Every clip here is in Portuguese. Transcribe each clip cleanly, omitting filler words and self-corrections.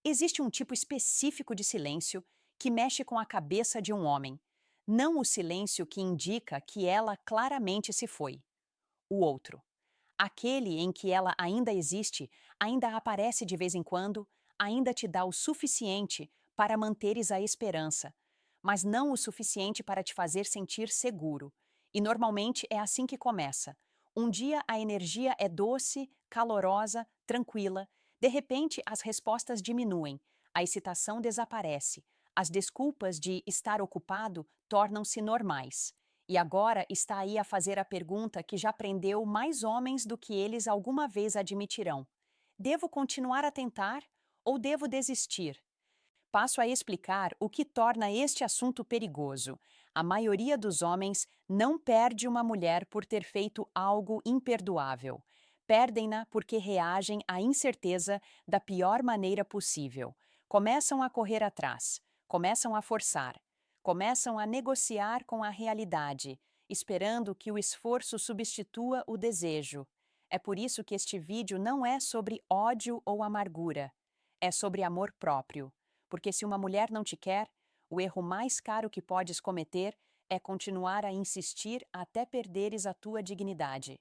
Existe um tipo específico de silêncio que mexe com a cabeça de um homem. Não o silêncio que indica que ela claramente se foi. O outro. Aquele em que ela ainda existe, ainda aparece de vez em quando, ainda te dá o suficiente para manteres a esperança, mas não o suficiente para te fazer sentir seguro. E normalmente é assim que começa. Um dia a energia é doce, calorosa, tranquila. De repente as respostas diminuem, a excitação desaparece, as desculpas de estar ocupado tornam-se normais. E agora está aí a fazer a pergunta que já prendeu mais homens do que eles alguma vez admitirão: devo continuar a tentar ou devo desistir? Passo a explicar o que torna este assunto perigoso. A maioria dos homens não perde uma mulher por ter feito algo imperdoável. Perdem-na porque reagem à incerteza da pior maneira possível. Começam a correr atrás, começam a forçar, começam a negociar com a realidade, esperando que o esforço substitua o desejo. É por isso que este vídeo não é sobre ódio ou amargura, é sobre amor próprio. Porque se uma mulher não te quer, o erro mais caro que podes cometer é continuar a insistir até perderes a tua dignidade.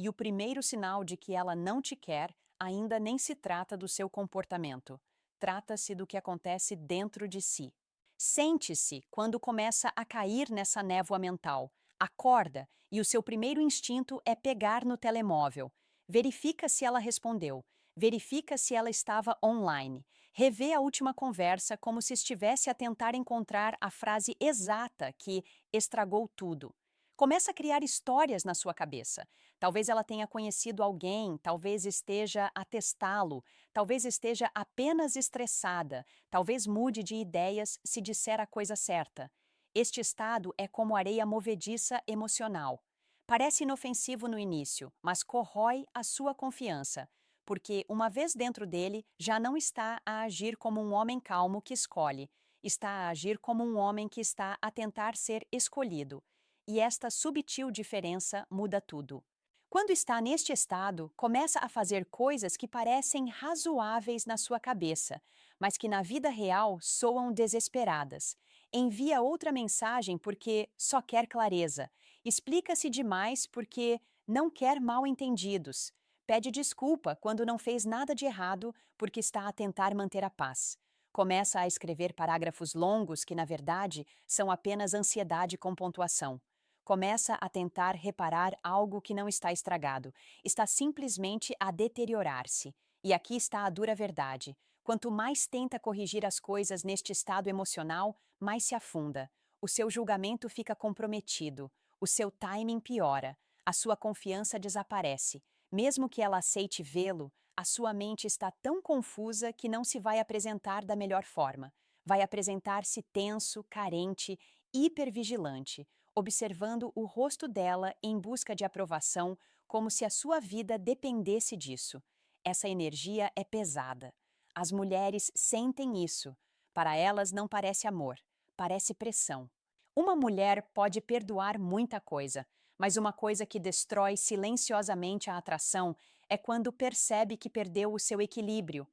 E o primeiro sinal de que ela não te quer ainda nem se trata do seu comportamento. Trata-se do que acontece dentro de si. Sente-se quando começa a cair nessa névoa mental. Acorda e o seu primeiro instinto é pegar no telemóvel. Verifica se ela respondeu. Verifica se ela estava online. Revê a última conversa como se estivesse a tentar encontrar a frase exata que estragou tudo. Começa a criar histórias na sua cabeça. Talvez ela tenha conhecido alguém, talvez esteja a testá-lo, talvez esteja apenas estressada, talvez mude de ideias se disser a coisa certa. Este estado é como areia movediça emocional. Parece inofensivo no início, mas corrói a sua confiança, porque, uma vez dentro dele, já não está a agir como um homem calmo que escolhe, está a agir como um homem que está a tentar ser escolhido. E esta subtil diferença muda tudo. Quando está neste estado, começa a fazer coisas que parecem razoáveis na sua cabeça, mas que na vida real soam desesperadas. Envia outra mensagem porque só quer clareza. Explica-se demais porque não quer mal-entendidos. Pede desculpa quando não fez nada de errado porque está a tentar manter a paz. Começa a escrever parágrafos longos que, na verdade, são apenas ansiedade com pontuação. Começa a tentar reparar algo que não está estragado, está simplesmente a deteriorar-se. E aqui está a dura verdade. Quanto mais tenta corrigir as coisas neste estado emocional, mais se afunda. O seu julgamento fica comprometido, o seu timing piora, a sua confiança desaparece. Mesmo que ela aceite vê-lo, a sua mente está tão confusa que não se vai apresentar da melhor forma. Vai apresentar-se tenso, carente, hipervigilante, observando o rosto dela em busca de aprovação, como se a sua vida dependesse disso. Essa energia é pesada. As mulheres sentem isso. Para elas não parece amor, parece pressão. Uma mulher pode perdoar muita coisa, mas uma coisa que destrói silenciosamente a atração é quando percebe que perdeu o seu equilíbrio.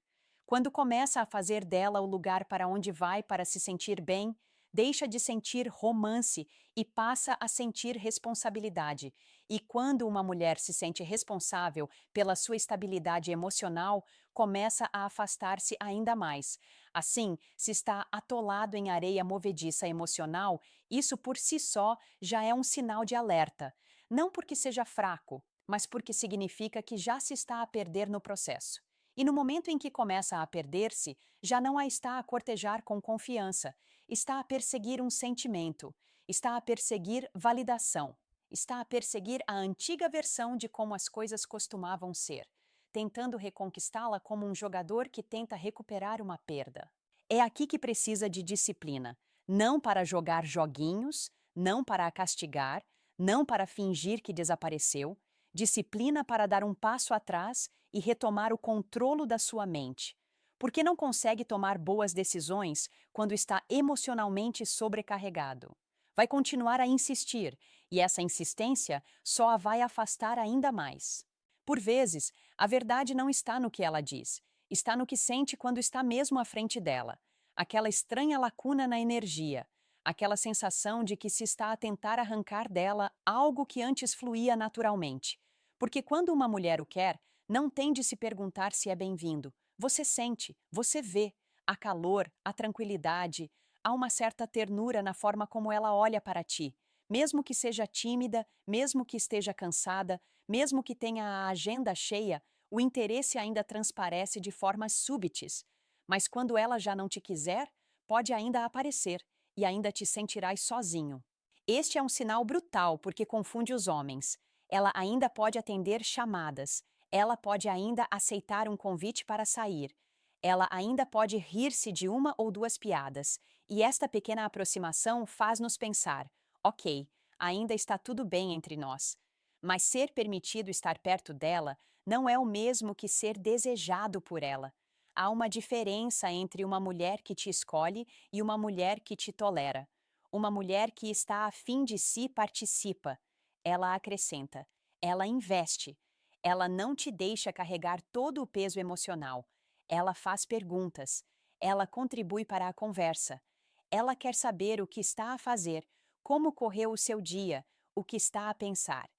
Quando começa a fazer dela o lugar para onde vai para se sentir bem, deixa de sentir romance e passa a sentir responsabilidade. E quando uma mulher se sente responsável pela sua estabilidade emocional, começa a afastar-se ainda mais. Assim, se está atolado em areia movediça emocional, isso por si só já é um sinal de alerta. Não porque seja fraco, mas porque significa que já se está a perder no processo. E no momento em que começa a perder-se, já não a está a cortejar com confiança, está a perseguir um sentimento, está a perseguir validação, está a perseguir a antiga versão de como as coisas costumavam ser, tentando reconquistá-la como um jogador que tenta recuperar uma perda. É aqui que precisa de disciplina, não para jogar joguinhos, não para a castigar, não para fingir que desapareceu, disciplina para dar um passo atrás e retomar o controlo da sua mente. Porque não consegue tomar boas decisões quando está emocionalmente sobrecarregado. Vai continuar a insistir, e essa insistência só a vai afastar ainda mais. Por vezes, a verdade não está no que ela diz, Está no que sente quando está mesmo à frente dela. Aquela estranha lacuna na energia. Aquela sensação de que se está a tentar arrancar dela algo que antes fluía naturalmente. Porque quando uma mulher o quer, não tem de se perguntar se é bem-vindo. Você sente, você vê. Há calor, há tranquilidade, há uma certa ternura na forma como ela olha para ti. Mesmo que seja tímida, mesmo que esteja cansada, mesmo que tenha a agenda cheia, o interesse ainda transparece de formas súbitas. Mas quando ela já não te quiser, pode ainda aparecer e ainda te sentirás sozinho. Este é um sinal brutal porque confunde os homens. Ela ainda pode atender chamadas, ela pode ainda aceitar um convite para sair, ela ainda pode rir-se de uma ou duas piadas, e esta pequena aproximação faz-nos pensar: ok, ainda está tudo bem entre nós. Mas ser permitido estar perto dela não é o mesmo que ser desejado por ela. Há uma diferença entre uma mulher que te escolhe e uma mulher que te tolera. Uma mulher que está afim de si participa. Ela acrescenta. Ela investe. Ela não te deixa carregar todo o peso emocional. Ela faz perguntas. Ela contribui para a conversa. Ela quer saber o que está a fazer, como correu o seu dia, o que está a pensar.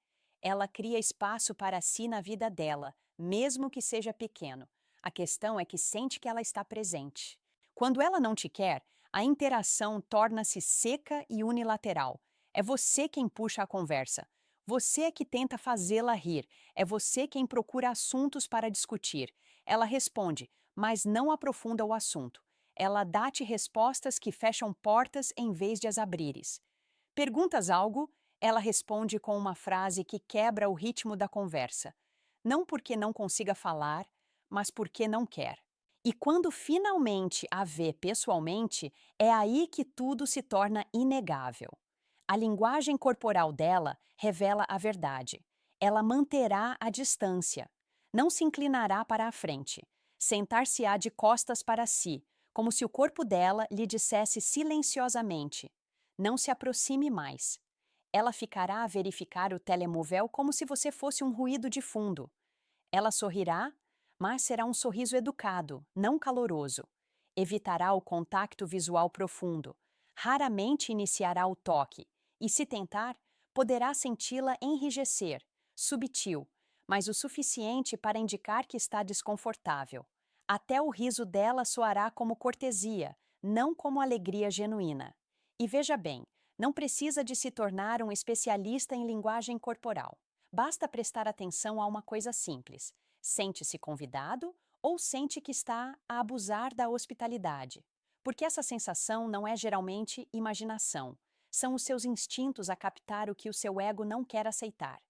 Ela cria espaço para si na vida dela, mesmo que seja pequeno. A questão é que sente que ela está presente. Quando ela não te quer, a interação torna-se seca e unilateral. É você quem puxa a conversa. Você é que tenta fazê-la rir. É você quem procura assuntos para discutir. Ela responde, mas não aprofunda o assunto. Ela dá-te respostas que fecham portas em vez de as abrires. Perguntas algo, ela responde com uma frase que quebra o ritmo da conversa. Não porque não consiga falar, mas porque não quer. E quando finalmente a vê pessoalmente, é aí que tudo se torna inegável. A linguagem corporal dela revela a verdade. Ela manterá a distância. Não se inclinará para a frente. Sentar-se-á de costas para si, como se o corpo dela lhe dissesse silenciosamente: não se aproxime mais. Ela ficará a verificar o telemóvel como se você fosse um ruído de fundo. Ela sorrirá, mas será um sorriso educado, não caloroso. Evitará o contato visual profundo. Raramente iniciará o toque. E, se tentar, poderá senti-la enrijecer, subtil, mas o suficiente para indicar que está desconfortável. Até o riso dela soará como cortesia, não como alegria genuína. E veja bem, não precisa de se tornar um especialista em linguagem corporal. Basta prestar atenção a uma coisa simples. Sente-se convidado ou sente que está a abusar da hospitalidade? Porque essa sensação não é geralmente imaginação. São os seus instintos a captar o que o seu ego não quer aceitar.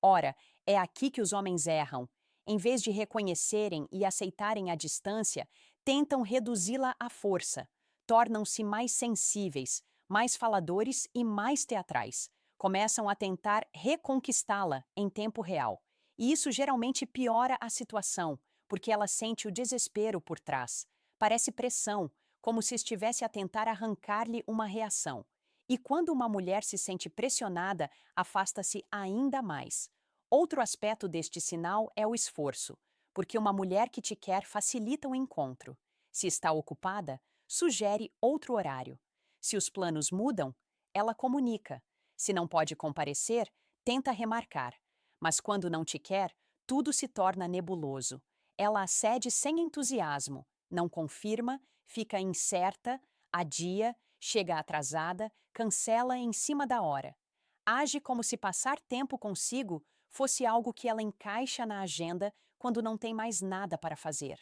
Ora, é aqui que os homens erram. Em vez de reconhecerem e aceitarem a distância, tentam reduzi-la à força. Tornam-se mais sensíveis, mais faladores e mais teatrais. Começam a tentar reconquistá-la em tempo real. E isso geralmente piora a situação, porque ela sente o desespero por trás. Parece pressão, como se estivesse a tentar arrancar-lhe uma reação. E quando uma mulher se sente pressionada, afasta-se ainda mais. Outro aspecto deste sinal é o esforço, porque uma mulher que te quer facilita o encontro. Se está ocupada, sugere outro horário. Se os planos mudam, ela comunica. Se não pode comparecer, tenta remarcar. Mas quando não te quer, tudo se torna nebuloso. Ela acede sem entusiasmo, não confirma, fica incerta, adia, chega atrasada, cancela em cima da hora. Age como se passar tempo consigo fosse algo que ela encaixa na agenda quando não tem mais nada para fazer.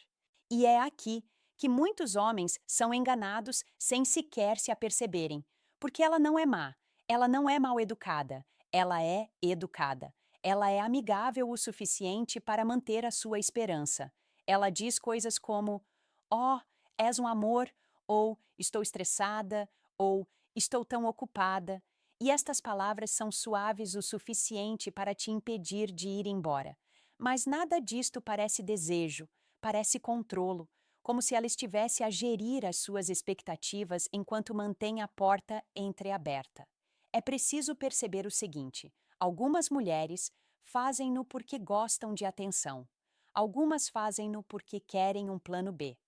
E é aqui que muitos homens são enganados sem sequer se aperceberem, porque ela não é má, ela não é mal educada, ela é educada. Ela é amigável o suficiente para manter a sua esperança. Ela diz coisas como: "Oh, és um amor", ou "estou estressada", ou "estou tão ocupada". E estas palavras são suaves o suficiente para te impedir de ir embora. Mas nada disto parece desejo, parece controlo, como se ela estivesse a gerir as suas expectativas enquanto mantém a porta entreaberta. É preciso perceber o seguinte: algumas mulheres fazem-no porque gostam de atenção. Algumas fazem-no porque querem um plano B.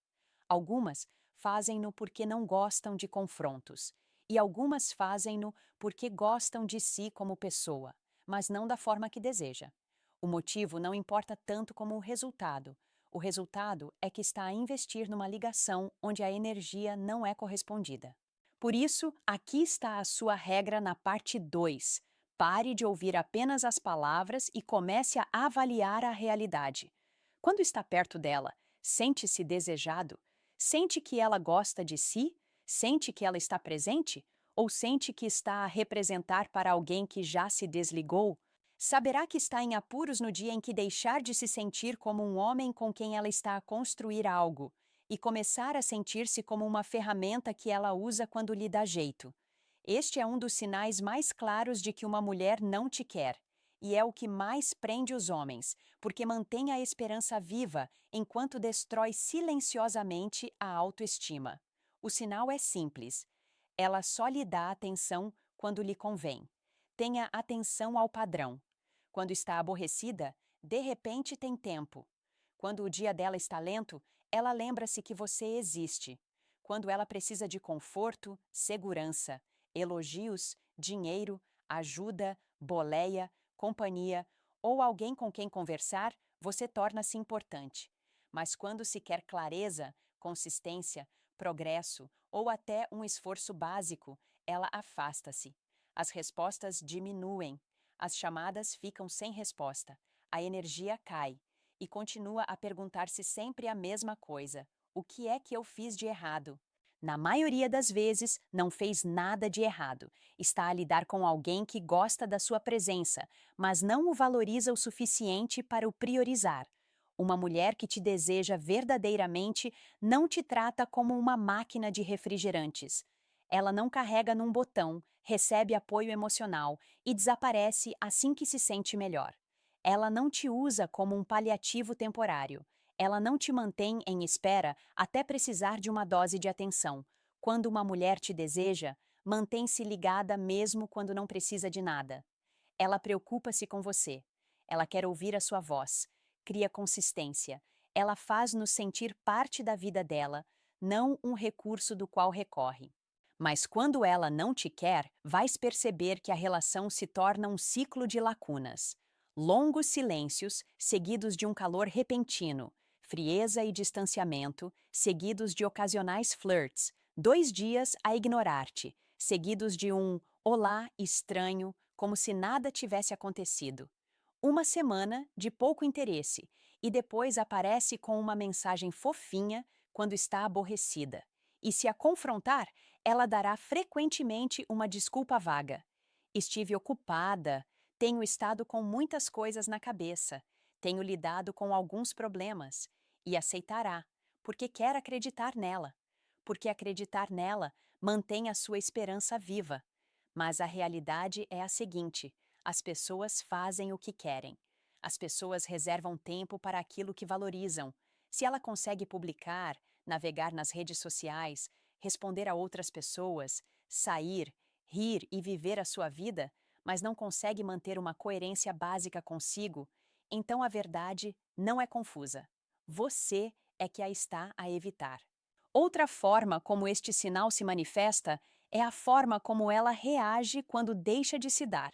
Algumas fazem-no porque não gostam de confrontos. E algumas fazem-no porque gostam de si como pessoa, mas não da forma que deseja. O motivo não importa tanto como o resultado. O resultado é que está a investir numa ligação onde a energia não é correspondida. Por isso, aqui está a sua regra na parte 2. Pare de ouvir apenas as palavras e comece a avaliar a realidade. Quando está perto dela, sente-se desejado? Sente que ela gosta de si? Sente que ela está presente? Ou sente que está a representar para alguém que já se desligou? Saberá que está em apuros no dia em que deixar de se sentir como um homem com quem ela está a construir algo e começar a sentir-se como uma ferramenta que ela usa quando lhe dá jeito. Este é um dos sinais mais claros de que uma mulher não te quer, e é o que mais prende os homens, porque mantém a esperança viva enquanto destrói silenciosamente a autoestima. O sinal é simples. Ela só lhe dá atenção quando lhe convém. Tenha atenção ao padrão. Quando está aborrecida, de repente tem tempo. Quando o dia dela está lento, ela lembra-se que você existe. Quando ela precisa de conforto, segurança, elogios, dinheiro, ajuda, boleia, companhia ou alguém com quem conversar, você torna-se importante. Mas quando se quer clareza, consistência, progresso ou até um esforço básico, ela afasta-se. As respostas diminuem. As chamadas ficam sem resposta. A energia cai e continua a perguntar-se sempre a mesma coisa: o que é que eu fiz de errado? Na maioria das vezes, não fez nada de errado. Está a lidar com alguém que gosta da sua presença, mas não o valoriza o suficiente para o priorizar. Uma mulher que te deseja verdadeiramente não te trata como uma máquina de refrigerantes. Ela não carrega num botão, recebe apoio emocional e desaparece assim que se sente melhor. Ela não te usa como um paliativo temporário. Ela não te mantém em espera até precisar de uma dose de atenção. Quando uma mulher te deseja, mantém-se ligada mesmo quando não precisa de nada. Ela preocupa-se com você. Ela quer ouvir a sua voz. Cria consistência. Ela faz-nos sentir parte da vida dela, não um recurso do qual recorre. Mas quando ela não te quer, vais perceber que a relação se torna um ciclo de lacunas. Longos silêncios, seguidos de um calor repentino, frieza e distanciamento, seguidos de ocasionais flirts, 2 dias a ignorar-te, seguidos de um olá estranho, como se nada tivesse acontecido. Uma semana de pouco interesse, e depois aparece com uma mensagem fofinha quando está aborrecida. E se a confrontar, ela dará frequentemente uma desculpa vaga. Estive ocupada, tenho estado com muitas coisas na cabeça, tenho lidado com alguns problemas. E aceitará, porque quer acreditar nela. Porque acreditar nela mantém a sua esperança viva. Mas a realidade é a seguinte: as pessoas fazem o que querem. As pessoas reservam tempo para aquilo que valorizam. Se ela consegue publicar, navegar nas redes sociais, responder a outras pessoas, sair, rir e viver a sua vida, mas não consegue manter uma coerência básica consigo, então a verdade não é confusa. Você é que a está a evitar. Outra forma como este sinal se manifesta é a forma como ela reage quando deixa de se dar.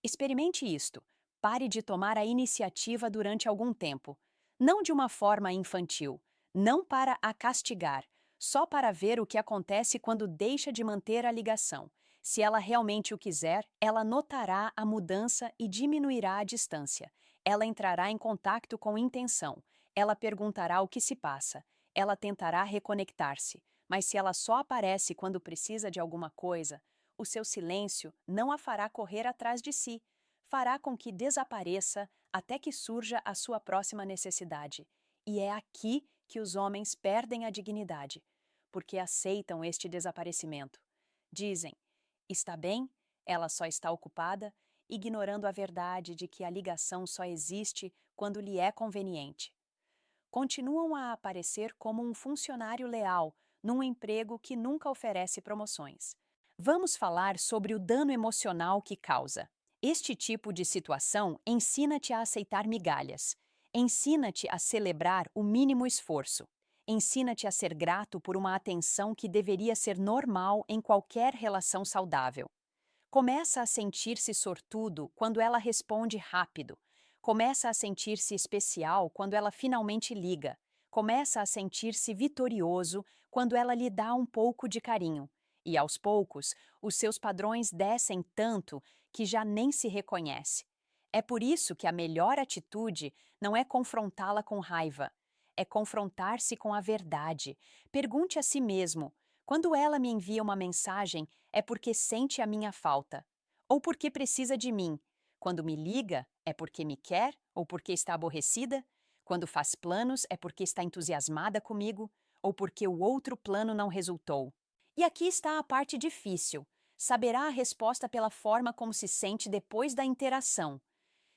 Experimente isto. Pare de tomar a iniciativa durante algum tempo. Não de uma forma infantil, não para a castigar, só para ver o que acontece quando deixa de manter a ligação. Se ela realmente o quiser, ela notará a mudança e diminuirá a distância. Ela entrará em contato com intenção. Ela perguntará o que se passa. Ela tentará reconectar-se. Mas se ela só aparece quando precisa de alguma coisa, o seu silêncio não a fará correr atrás de si. Fará com que desapareça até que surja a sua próxima necessidade. E é aqui que os homens perdem a dignidade, porque aceitam este desaparecimento. Dizem: está bem, ela só está ocupada, ignorando a verdade de que a ligação só existe quando lhe é conveniente. Continuam a aparecer como um funcionário leal num emprego que nunca oferece promoções. Vamos falar sobre o dano emocional que causa. Este tipo de situação ensina-te a aceitar migalhas. Ensina-te a celebrar o mínimo esforço. Ensina-te a ser grato por uma atenção que deveria ser normal em qualquer relação saudável. Começa a sentir-se sortudo quando ela responde rápido. Começa a sentir-se especial quando ela finalmente liga. Começa a sentir-se vitorioso quando ela lhe dá um pouco de carinho. E aos poucos, os seus padrões descem tanto que já nem se reconhece. É por isso que a melhor atitude não é confrontá-la com raiva, é confrontar-se com a verdade. Pergunte a si mesmo: quando ela me envia uma mensagem, é porque sente a minha falta? Ou porque precisa de mim? Quando me liga, é porque me quer ou porque está aborrecida? Quando faz planos, é porque está entusiasmada comigo ou porque o outro plano não resultou? E aqui está a parte difícil. Saberá a resposta pela forma como se sente depois da interação.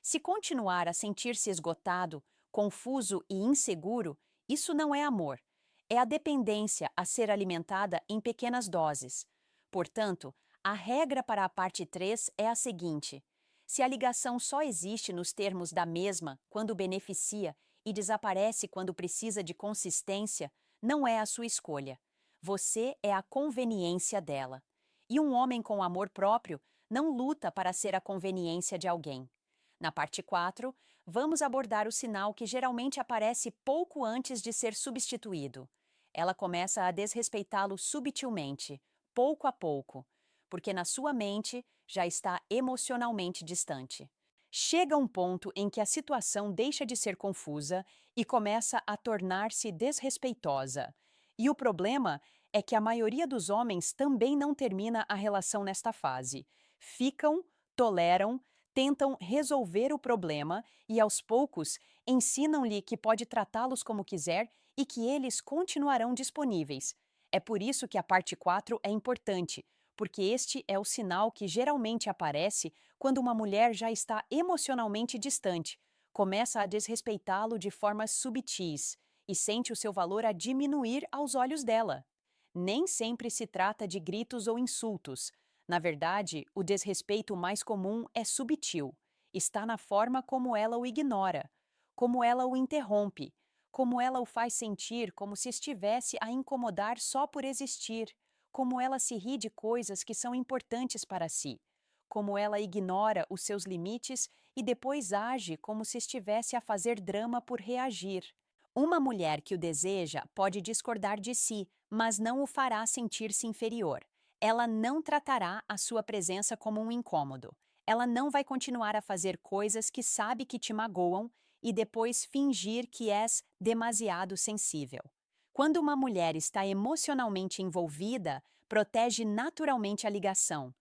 Se continuar a sentir-se esgotado, confuso e inseguro, isso não é amor. É a dependência a ser alimentada em pequenas doses. Portanto, a regra para a parte 3 é a seguinte: se a ligação só existe nos termos da mesma quando beneficia e desaparece quando precisa de consistência, não é a sua escolha. Você é a conveniência dela. E um homem com amor próprio não luta para ser a conveniência de alguém. Na parte 4, vamos abordar o sinal que geralmente aparece pouco antes de ser substituído. Ela começa a desrespeitá-lo subtilmente, pouco a pouco, porque na sua mente já está emocionalmente distante. Chega um ponto em que a situação deixa de ser confusa e começa a tornar-se desrespeitosa. E o problema é que a maioria dos homens também não termina a relação nesta fase. Ficam, toleram, tentam resolver o problema e, aos poucos, ensinam-lhe que pode tratá-los como quiser e que eles continuarão disponíveis. É por isso que a parte 4 é importante, porque este é o sinal que geralmente aparece quando uma mulher já está emocionalmente distante, começa a desrespeitá-lo de formas subtis e sente o seu valor a diminuir aos olhos dela. Nem sempre se trata de gritos ou insultos. Na verdade, o desrespeito mais comum é subtil. Está na forma como ela o ignora, como ela o interrompe, como ela o faz sentir como se estivesse a incomodar só por existir, como ela se ri de coisas que são importantes para si, como ela ignora os seus limites e depois age como se estivesse a fazer drama por reagir. Uma mulher que o deseja pode discordar de si, mas não o fará sentir-se inferior. Ela não tratará a sua presença como um incômodo. Ela não vai continuar a fazer coisas que sabe que te magoam e depois fingir que és demasiado sensível. Quando uma mulher está emocionalmente envolvida, protege naturalmente a ligação.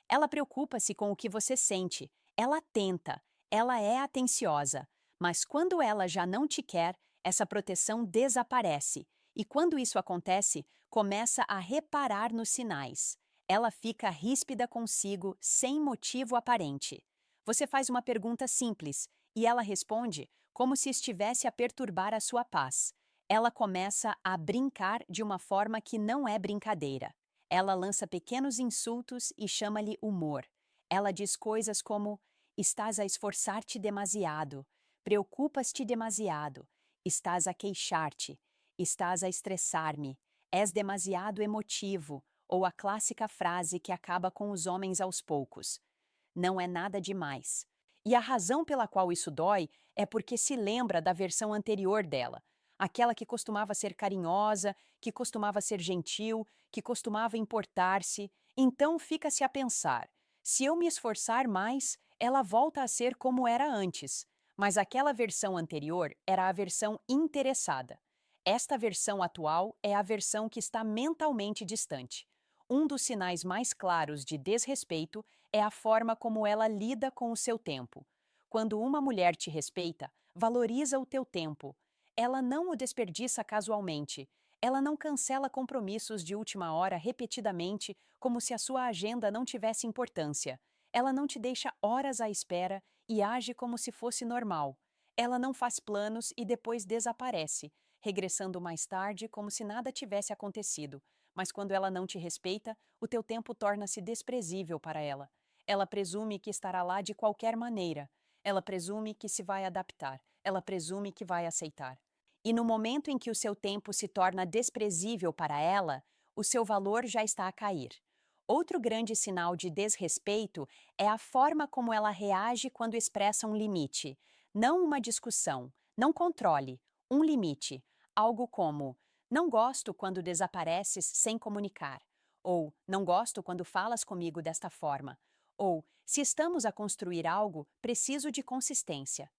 Ela preocupa-se com o que você sente, ela tenta, ela é atenciosa, mas quando ela já não te quer, essa proteção desaparece. E quando isso acontece, começa a reparar nos sinais. Ela fica ríspida consigo sem motivo aparente. Você faz uma pergunta simples e ela responde como se estivesse a perturbar a sua paz. Ela começa a brincar de uma forma que não é brincadeira. Ela lança pequenos insultos e chama-lhe humor. Ela diz coisas como: estás a esforçar-te demasiado, preocupas-te demasiado, estás a queixar-te, estás a estressar-me, és demasiado emotivo, ou a clássica frase que acaba com os homens aos poucos: não é nada demais. E a razão pela qual isso dói é porque se lembra da versão anterior dela, aquela que costumava ser carinhosa, que costumava ser gentil, que costumava importar-se. Então fica-se a pensar: se eu me esforçar mais, ela volta a ser como era antes. Mas aquela versão anterior era a versão interessada. Esta versão atual é a versão que está mentalmente distante. Um dos sinais mais claros de desrespeito é a forma como ela lida com o seu tempo. Quando uma mulher te respeita, valoriza o teu tempo. Ela não o desperdiça casualmente. Ela não cancela compromissos de última hora repetidamente como se a sua agenda não tivesse importância. Ela não te deixa horas à espera e age como se fosse normal. Ela não faz planos e depois desaparece, regressando mais tarde como se nada tivesse acontecido. Mas quando ela não te respeita, o teu tempo torna-se desprezível para ela. Ela presume que estará lá de qualquer maneira. Ela presume que se vai adaptar. ela presume que vai aceitar. E no momento em que o seu tempo se torna desprezível para ela, o seu valor já está a cair. Outro grande sinal de desrespeito é a forma como ela reage quando expressa um limite. Não uma discussão, não controle, um limite. Algo como: não gosto quando desapareces sem comunicar. Ou não gosto quando falas comigo desta forma. Ou se estamos a construir algo, preciso de consistência.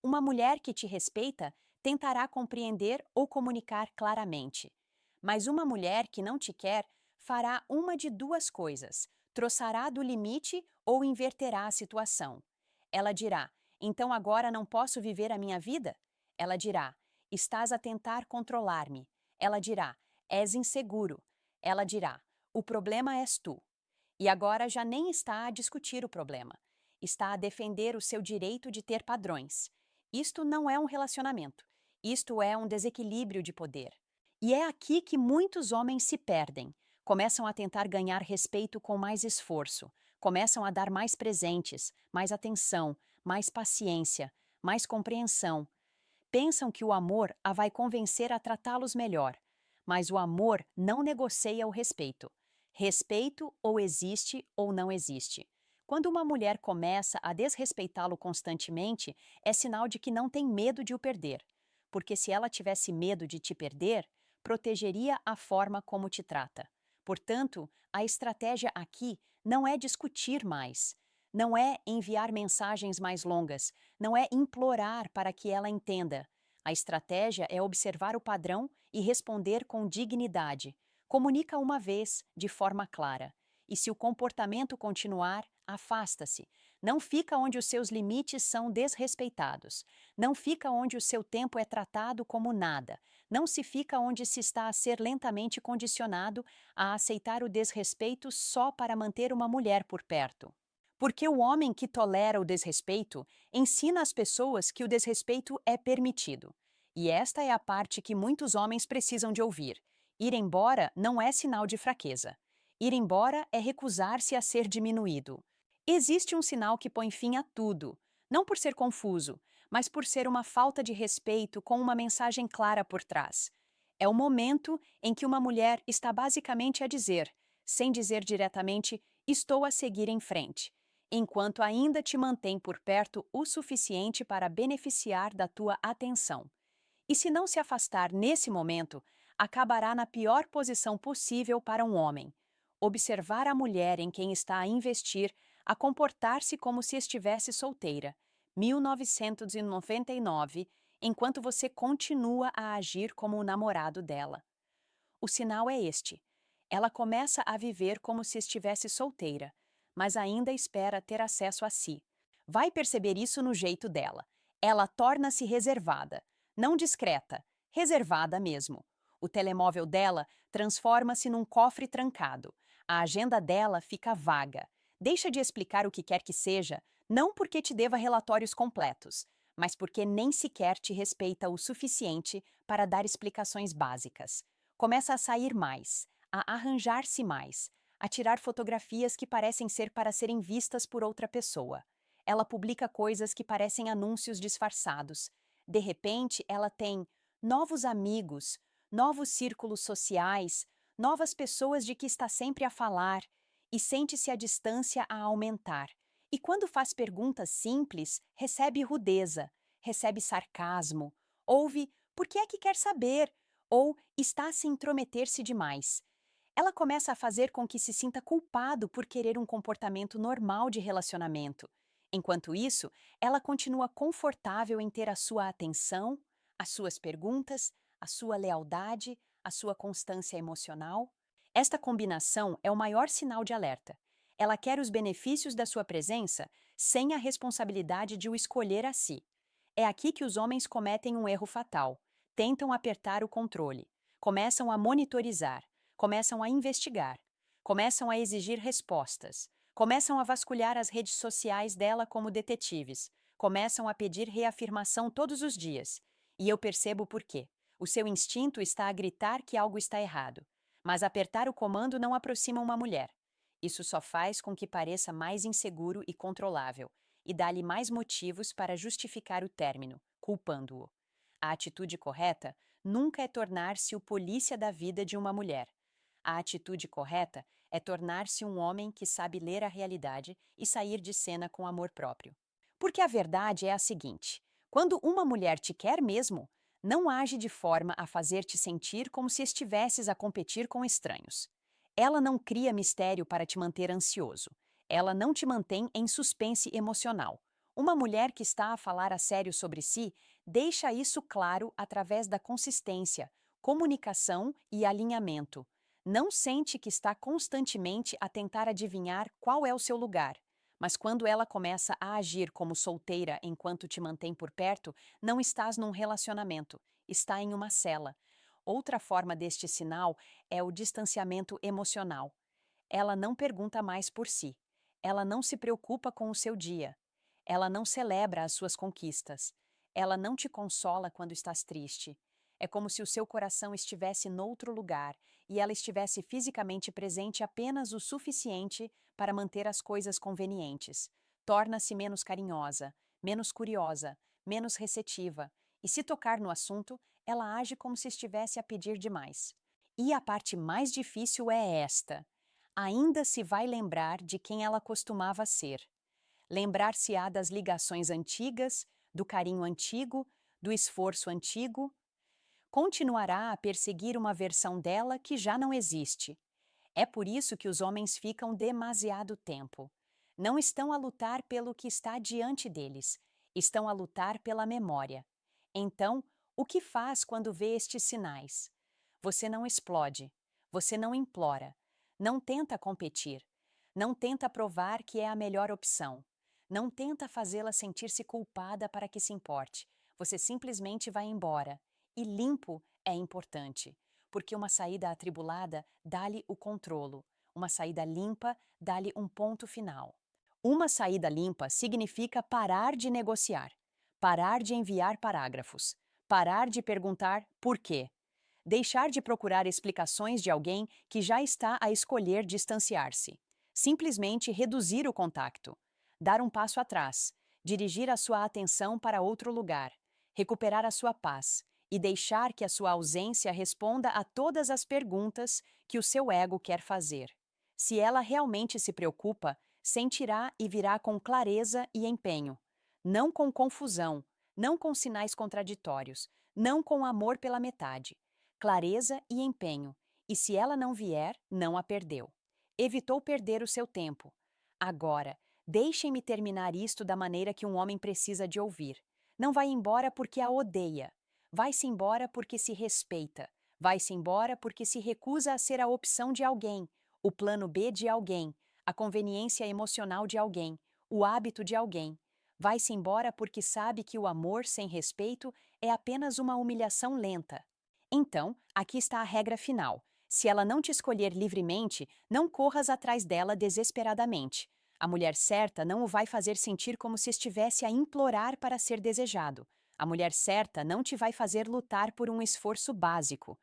Uma mulher que te respeita tentará compreender ou comunicar claramente. Mas uma mulher que não te quer fará uma de duas coisas: troçará do limite ou inverterá a situação. Ela dirá: então agora não posso viver a minha vida? Ela dirá: estás a tentar controlar-me. Ela dirá: és inseguro. Ela dirá: o problema és tu. E agora já nem está a discutir o problema. Está a defender o seu direito de ter padrões. Isto não é um relacionamento. Isto é um desequilíbrio de poder. E é aqui que muitos homens se perdem. Começam a tentar ganhar respeito com mais esforço. Começam a dar mais presentes, mais atenção, mais paciência, mais compreensão. Pensam que o amor a vai convencer a tratá-los melhor. Mas o amor não negocia o respeito. Respeito ou existe ou não existe. Quando uma mulher começa a desrespeitá-lo constantemente, é sinal de que não tem medo de o perder. Porque se ela tivesse medo de te perder, protegeria a forma como te trata. Portanto, a estratégia aqui não é discutir mais, não é enviar mensagens mais longas, não é implorar para que ela entenda. A estratégia é observar o padrão e responder com dignidade. Comunica uma vez, de forma clara. E se o comportamento continuar, afasta-se. Não fica onde os seus limites são desrespeitados. Não fica onde o seu tempo é tratado como nada. Não se fica onde se está a ser lentamente condicionado a aceitar o desrespeito só para manter uma mulher por perto. Porque o homem que tolera o desrespeito ensina às pessoas que o desrespeito é permitido. E esta é a parte que muitos homens precisam de ouvir. Ir embora não é sinal de fraqueza. Ir embora é recusar-se a ser diminuído. Existe um sinal que põe fim a tudo, não por ser confuso, mas por ser uma falta de respeito com uma mensagem clara por trás. É o momento em que uma mulher está basicamente a dizer, sem dizer diretamente, estou a seguir em frente, enquanto ainda te mantém por perto o suficiente para beneficiar da tua atenção. E se não se afastar nesse momento, acabará na pior posição possível para um homem. Observar a mulher em quem está a investir a comportar-se como se estivesse solteira. 1999, enquanto você continua a agir como o namorado dela. O sinal é este. Ela começa a viver como se estivesse solteira, mas ainda espera ter acesso a si. Vai perceber isso no jeito dela. Ela torna-se reservada, não discreta, reservada mesmo. O telemóvel dela transforma-se num cofre trancado. A agenda dela fica vaga. Deixa de explicar o que quer que seja, não porque te deva relatórios completos, mas porque nem sequer te respeita o suficiente para dar explicações básicas. Começa a sair mais, a arranjar-se mais, a tirar fotografias que parecem ser para serem vistas por outra pessoa. Ela publica coisas que parecem anúncios disfarçados. De repente, ela tem novos amigos, novos círculos sociais, novas pessoas de que está sempre a falar, e sente-se a distância a aumentar. E quando faz perguntas simples, recebe rudeza, recebe sarcasmo, ouve "por que é que quer saber?" ou está a se intrometer-se demais. Ela começa a fazer com que se sinta culpado por querer um comportamento normal de relacionamento. Enquanto isso, ela continua confortável em ter a sua atenção, as suas perguntas, a sua lealdade, a sua constância emocional. Esta combinação é o maior sinal de alerta. Ela quer os benefícios da sua presença sem a responsabilidade de o escolher a si. É aqui que os homens cometem um erro fatal. Tentam apertar o controle, começam a monitorizar, começam a investigar, começam a exigir respostas, começam a vasculhar as redes sociais dela como detetives, começam a pedir reafirmação todos os dias. E eu percebo por quê. O seu instinto está a gritar que algo está errado. Mas apertar o comando não aproxima uma mulher. Isso só faz com que pareça mais inseguro e controlável. e dá-lhe mais motivos para justificar o término, culpando-o. A atitude correta nunca é tornar-se o polícia da vida de uma mulher. A atitude correta é tornar-se um homem que sabe ler a realidade e sair de cena com amor próprio. Porque a verdade é a seguinte: quando uma mulher te quer mesmo, não age de forma a fazer-te sentir como se estivesses a competir com estranhos. Ela não cria mistério para te manter ansioso. Ela não te mantém em suspense emocional. Uma mulher que está a falar a sério sobre si deixa isso claro através da consistência, comunicação e alinhamento. Não sente que está constantemente a tentar adivinhar qual é o seu lugar. Mas quando ela começa a agir como solteira enquanto te mantém por perto, não estás num relacionamento, está em uma cela. Outra forma deste sinal é o distanciamento emocional. Ela não pergunta mais por si. Ela não se preocupa com o seu dia. Ela não celebra as suas conquistas. Ela não te consola quando estás triste. É como se o seu coração estivesse noutro lugar e ela estivesse fisicamente presente apenas o suficiente para manter as coisas convenientes. Torna-se menos carinhosa, menos curiosa, menos receptiva, e se tocar no assunto, ela age como se estivesse a pedir demais. E a parte mais difícil é esta: ainda se vai lembrar de quem ela costumava ser. Lembrar-se-á das ligações antigas, do carinho antigo, do esforço antigo. Continuará a perseguir uma versão dela que já não existe. É por isso que os homens ficam demasiado tempo. Não estão a lutar pelo que está diante deles, estão a lutar pela memória. Então, o que faz quando vê estes sinais? Você não explode, você não implora, não tenta competir, não tenta provar que é a melhor opção, não tenta fazê-la sentir-se culpada para que se importe. Você simplesmente vai embora. E limpo é importante, porque uma saída atribulada dá-lhe o controlo, uma saída limpa dá-lhe um ponto final. Uma saída limpa significa parar de negociar, parar de enviar parágrafos, parar de perguntar por quê, deixar de procurar explicações de alguém que já está a escolher distanciar-se, simplesmente reduzir o contato, dar um passo atrás, dirigir a sua atenção para outro lugar, recuperar a sua paz e deixar que a sua ausência responda a todas as perguntas que o seu ego quer fazer. Se ela realmente se preocupa, sentirá e virá com clareza e empenho, não com confusão, não com sinais contraditórios, não com amor pela metade. Clareza e empenho, e se ela não vier, não a perdeu. Evitou perder o seu tempo. Agora, deixem-me terminar isto da maneira que um homem precisa de ouvir. Não vai embora porque a odeia. Vai-se embora porque se respeita. Vai-se embora porque se recusa a ser a opção de alguém, o plano B de alguém, a conveniência emocional de alguém, o hábito de alguém. Vai-se embora porque sabe que o amor sem respeito é apenas uma humilhação lenta. Então, aqui está a regra final. Se ela não te escolher livremente, não corras atrás dela desesperadamente. A mulher certa não o vai fazer sentir como se estivesse a implorar para ser desejado. A mulher certa não te vai fazer lutar por um esforço básico.